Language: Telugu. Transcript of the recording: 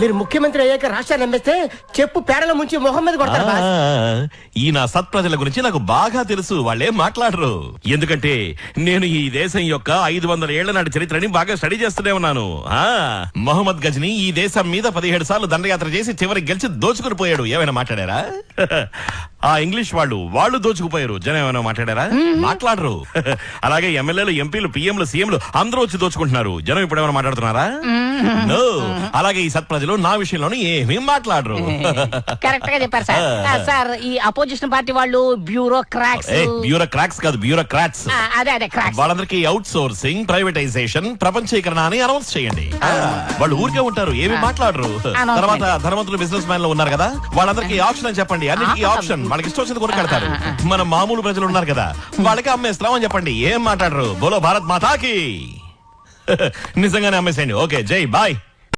మీరు ముఖ్యమంత్రి అయ్యాక రాష్ట్రాన్ని నమ్మేస్తే చెప్పు పేడల ముంచి మొహం మీద కొడతారు బాస్. ఈ నా సత్ప్రజల గురించి నాకు బాగా తెలుసు. వాళ్ళేం మాట్లాడరు, ఎందుకంటే నేను ఈ దేశం యొక్క 500 ఏళ్ల నాటి చరిత్రని బాగా స్టడీ చేస్తూనే ఉన్నాను. మొహమ్మద్ గజ్ని ఈ దేశం మీద 17 సార్లు దండయాత్ర చేసి చివరికి గెలిచి దోచుకుని పోయాడు. ఏమైనా మాట్లాడారా? ఆ ఇంగ్లీష్ వాళ్ళు దోచుకుపోయారు. జనం ఏమైనా మాట్లాడారా? మాట్లాడరు. అలాగే ఎమ్మెల్యేలు, ఎంపీలు, పిఎంలు, సీఎంలు అందరూ వచ్చి దోచుకుంటున్నారు. జనం ఇప్పుడు ఏమైనా మాట్లాడుతున్నారా? నో. అలాగే ఈ సత్ప్రజలు నా విషయంలోనే ఏమీ మాట్లాడరు. కరెక్ట్ గా చెప్పారు సార్. సార్ ఈ అపోజిషన్ పార్టీ వాళ్ళు బ్యూరోక్రాట్స్ కాదు, బ్యూరోక్రాట్స్. అదే క్రాక్స్. వాళ్ళందరికీ అవుట్ సోర్సింగ్, ప్రైవేటైజేషన్, ప్రపంచీకరణ అని అనౌన్స్ చేయండి. వాళ్ళు ఊరికే ఉంటారు, ఏమీ మాట్లాడరు. తర్వాత ధనవంతులు, బిజినెస్ మ్యాన్లు ఉన్నారు కదా, వాళ్ళందరికీ ఆప్షన్ అని చెప్పండి. అన్నిటికీ ఆప్షన్. వాళ్ళకి ఇష్టం వచ్చింది కొనుక్కెళ్తారు. మన మామూలు ప్రజలు ఉన్నారు కదా, వాళ్ళకి అమ్మేస్తాం అని చెప్పండి. ఏం మాట్లాడరు. బోలో భారత్ మాతాకి. నిజంగానే అమ్మేసేయండి. ఓకే, జై బాయ్.